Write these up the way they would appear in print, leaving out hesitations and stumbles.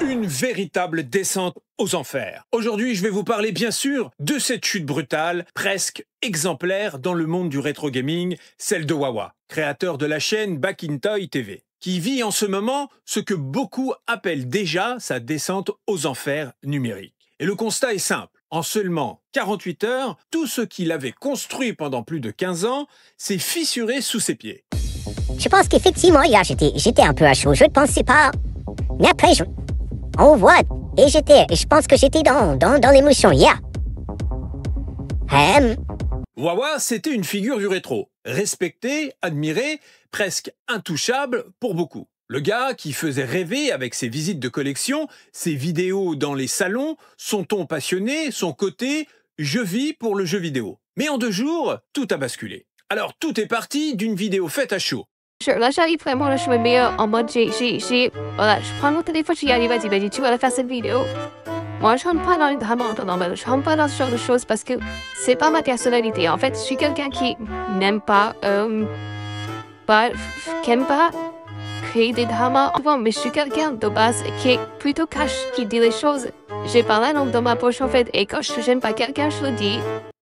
Une véritable descente aux enfers. Aujourd'hui, je vais vous parler bien sûr de cette chute brutale, presque exemplaire dans le monde du rétro gaming, celle de Wawa, créateur de la chaîne Back in Toy TV, qui vit en ce moment ce que beaucoup appellent déjà sa descente aux enfers numériques. Et le constat est simple. En seulement 48 heures, tout ce qu'il avait construit pendant plus de 15 ans s'est fissuré sous ses pieds. Je pense qu'effectivement, hier, j'étais un peu à chaud. Je ne pensais pas. Mais après, on voit. Et je pense que j'étais dans l'émotion hier. Wawa, c'était une figure du rétro. Respecté, admiré, presque intouchable pour beaucoup. Le gars qui faisait rêver avec ses visites de collection, ses vidéos dans les salons, son ton passionné, son côté « je vis pour le jeu vidéo ». Mais en 2 jours, tout a basculé. Alors tout est parti d'une vidéo faite à chaud. Là, j'arrive vraiment, là, je me mets en mode, voilà, je prends mon téléphone, je dis, allez, vas-y, tu vas faire cette vidéo. Moi, je rentre pas dans les dramas, je rentre pas dans ce genre de choses parce que c'est pas ma personnalité. En fait, je suis quelqu'un qui n'aime pas, qui aime pas créer des dramas. Mais je suis quelqu'un de base qui est plutôt cash, qui dit les choses. J'ai pas la langue dans ma poche, en fait, et quand j'aime pas quelqu'un, je le dis.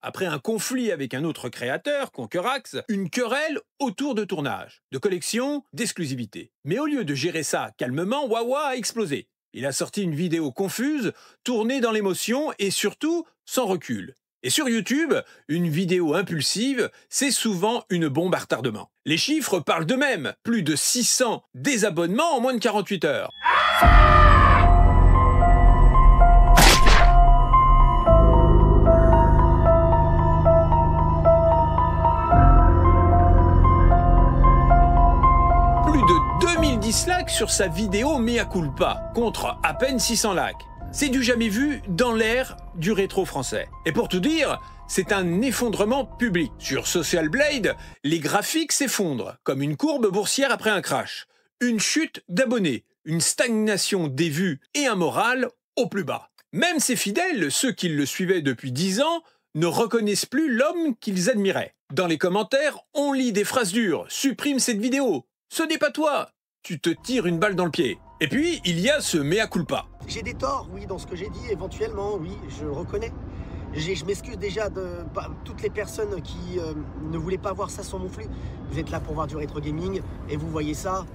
Après un conflit avec un autre créateur, Conquerax, une querelle autour de tournage, de collection, d'exclusivité. Mais au lieu de gérer ça calmement, Wawa a explosé. Il a sorti une vidéo confuse, tournée dans l'émotion et surtout sans recul. Et sur YouTube, une vidéo impulsive, c'est souvent une bombe à retardement. Les chiffres parlent d'eux-mêmes, plus de 600 désabonnements en moins de 48 heures. Dislikes sur sa vidéo Mea Culpa, contre à peine 600 likes. C'est du jamais vu dans l'ère du rétro français. Et pour tout dire, c'est un effondrement public. Sur Social Blade, les graphiques s'effondrent, comme une courbe boursière après un crash. Une chute d'abonnés, une stagnation des vues et un moral au plus bas. Même ses fidèles, ceux qui le suivaient depuis 10 ans, ne reconnaissent plus l'homme qu'ils admiraient. Dans les commentaires, on lit des phrases dures, supprime cette vidéo, ce n'est pas toi. Tu te tires une balle dans le pied. Et puis, il y a ce mea culpa. J'ai des torts, oui, dans ce que j'ai dit, éventuellement, oui, je reconnais. Je m'excuse déjà de toutes les personnes qui ne voulaient pas voir ça sur mon flux. Vous êtes là pour voir du rétro gaming et vous voyez ça.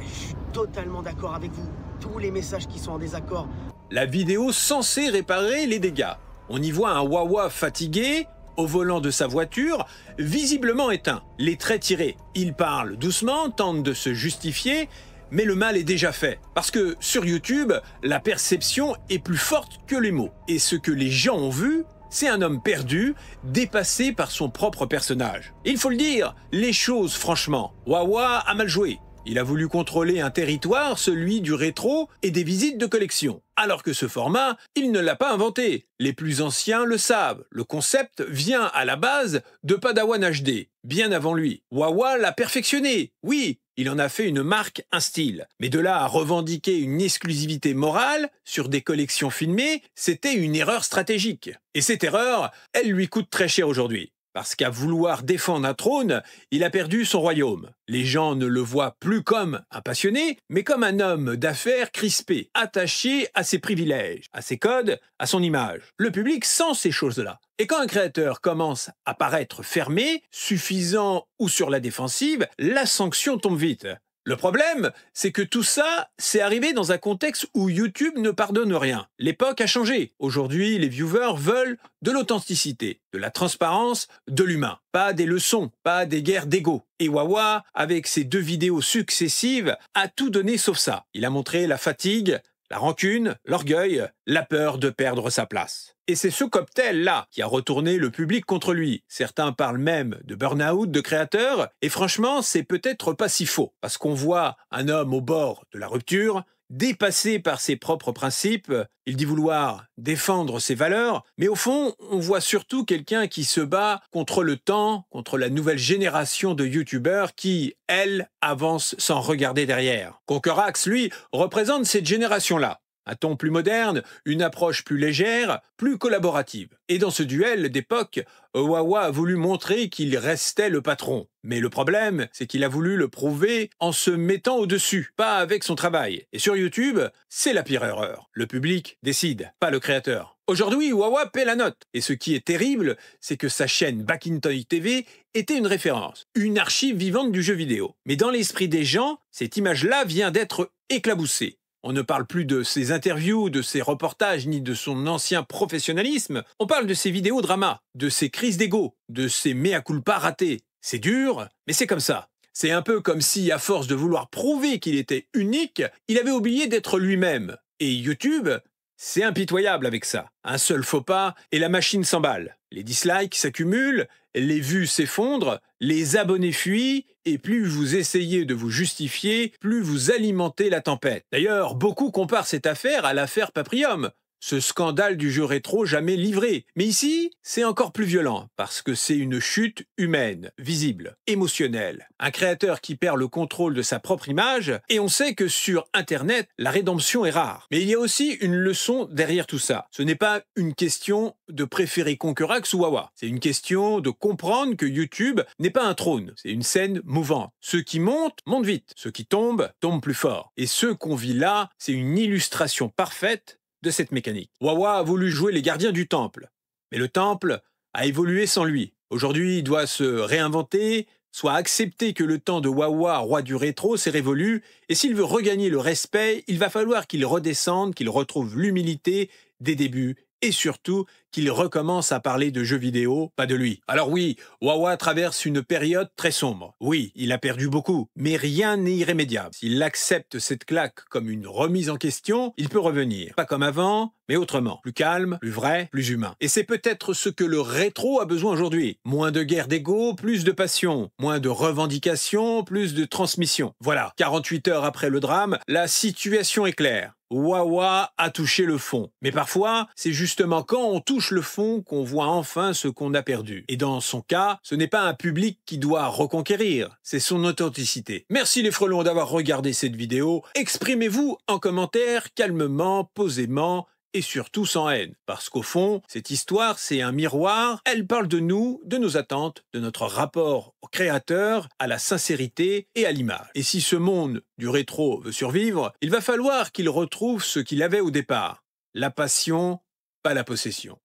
Je suis totalement d'accord avec vous. Tous les messages qui sont en désaccord. La vidéo censée réparer les dégâts. On y voit un Wawa fatigué, au volant de sa voiture, visiblement éteint, les traits tirés. Il parle doucement, tente de se justifier, mais le mal est déjà fait. Parce que sur YouTube, la perception est plus forte que les mots. Et ce que les gens ont vu, c'est un homme perdu, dépassé par son propre personnage. Il faut le dire, les choses franchement, Wawa a mal joué. Il a voulu contrôler un territoire, celui du rétro et des visites de collection. Alors que ce format, il ne l'a pas inventé. Les plus anciens le savent. Le concept vient à la base de Padawan HD, bien avant lui. Wawa l'a perfectionné. Oui, il en a fait une marque, un style. Mais de là à revendiquer une exclusivité morale sur des collections filmées, c'était une erreur stratégique. Et cette erreur, elle lui coûte très cher aujourd'hui. Parce qu'à vouloir défendre un trône, il a perdu son royaume. Les gens ne le voient plus comme un passionné, mais comme un homme d'affaires crispé, attaché à ses privilèges, à ses codes, à son image. Le public sent ces choses-là. Et quand un créateur commence à paraître fermé, suffisant ou sur la défensive, la sanction tombe vite. Le problème, c'est que tout ça, c'est arrivé dans un contexte où YouTube ne pardonne rien. L'époque a changé. Aujourd'hui, les viewers veulent de l'authenticité, de la transparence, de l'humain. Pas des leçons, pas des guerres d'ego. Et Wawa, avec ses 2 vidéos successives, a tout donné sauf ça. Il a montré la fatigue, la rancune, l'orgueil, la peur de perdre sa place. Et c'est ce cocktail-là qui a retourné le public contre lui. Certains parlent même de burn-out de créateurs, et franchement, c'est peut-être pas si faux, parce qu'on voit un homme au bord de la rupture, dépassé par ses propres principes, il dit vouloir défendre ses valeurs, mais au fond, on voit surtout quelqu'un qui se bat contre le temps, contre la nouvelle génération de youtubeurs qui, elle, avance sans regarder derrière. Conquerax, lui, représente cette génération-là. Un ton plus moderne, une approche plus légère, plus collaborative. Et dans ce duel d'époque, Wawa a voulu montrer qu'il restait le patron. Mais le problème, c'est qu'il a voulu le prouver en se mettant au-dessus, pas avec son travail. Et sur YouTube, c'est la pire erreur. Le public décide, pas le créateur. Aujourd'hui, Wawa paie la note. Et ce qui est terrible, c'est que sa chaîne Back in Toy TV était une référence, une archive vivante du jeu vidéo. Mais dans l'esprit des gens, cette image-là vient d'être éclaboussée. On ne parle plus de ses interviews, de ses reportages, ni de son ancien professionnalisme. On parle de ses vidéos drama, de ses crises d'ego, de ses mea culpa ratés. C'est dur, mais c'est comme ça. C'est un peu comme si, à force de vouloir prouver qu'il était unique, il avait oublié d'être lui-même. Et YouTube, c'est impitoyable avec ça. Un seul faux pas et la machine s'emballe. Les dislikes s'accumulent, les vues s'effondrent, les abonnés fuient, et plus vous essayez de vous justifier, plus vous alimentez la tempête. D'ailleurs, beaucoup comparent cette affaire à l'affaire Paprium, ce scandale du jeu rétro jamais livré. Mais ici, c'est encore plus violent, parce que c'est une chute humaine, visible, émotionnelle. Un créateur qui perd le contrôle de sa propre image, et on sait que sur Internet, la rédemption est rare. Mais il y a aussi une leçon derrière tout ça. Ce n'est pas une question de préférer Conquerax ou Wawa. C'est une question de comprendre que YouTube n'est pas un trône, c'est une scène mouvante. Ceux qui montent, montent vite. Ceux qui tombent, tombent plus fort. Et ce qu'on vit là, c'est une illustration parfaite de cette mécanique. Wawa a voulu jouer les gardiens du temple, mais le temple a évolué sans lui. Aujourd'hui, il doit se réinventer, soit accepter que le temps de Wawa, roi du rétro, s'est révolu, et s'il veut regagner le respect, il va falloir qu'il redescende, qu'il retrouve l'humilité des débuts, et surtout qu'il recommence à parler de jeux vidéo, pas de lui. Alors oui, Wawa traverse une période très sombre. Oui, il a perdu beaucoup, mais rien n'est irrémédiable. S'il accepte cette claque comme une remise en question, il peut revenir. Pas comme avant, mais autrement. Plus calme, plus vrai, plus humain. Et c'est peut-être ce que le rétro a besoin aujourd'hui. Moins de guerre d'ego, plus de passion. Moins de revendications, plus de transmission. Voilà, 48 heures après le drame, la situation est claire. Wawa a touché le fond. Mais parfois, c'est justement quand on touche le fond qu'on voit enfin ce qu'on a perdu. Et dans son cas, ce n'est pas un public qui doit reconquérir, c'est son authenticité. Merci les frelons d'avoir regardé cette vidéo. Exprimez-vous en commentaire calmement, posément, et surtout sans haine. Parce qu'au fond, cette histoire, c'est un miroir. Elle parle de nous, de nos attentes, de notre rapport au créateur, à la sincérité et à l'image. Et si ce monde du rétro veut survivre, il va falloir qu'il retrouve ce qu'il avait au départ. La passion, pas la possession.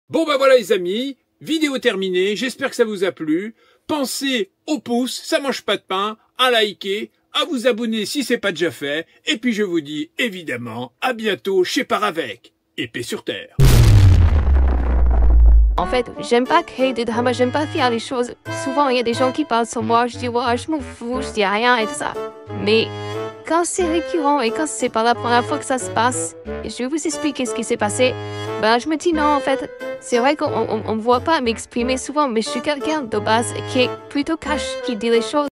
Bon bah voilà les amis, vidéo terminée, j'espère que ça vous a plu. Pensez au pouce, ça mange pas de pain, à liker, à vous abonner si c'est pas déjà fait, et puis je vous dis évidemment à bientôt chez Paravec, épée sur terre. En fait, j'aime pas créer des dramas, j'aime pas faire les choses. Souvent, il y a des gens qui parlent sur moi, je dis ouais, je m'en fous, je dis rien et tout ça. Mais quand c'est récurrent et quand c'est pas la première fois que ça se passe, et je vais vous expliquer ce qui s'est passé, ben je me dis non en fait, c'est vrai qu'on me voit pas m'exprimer souvent, mais je suis quelqu'un de base qui est plutôt cash, qui dit les choses.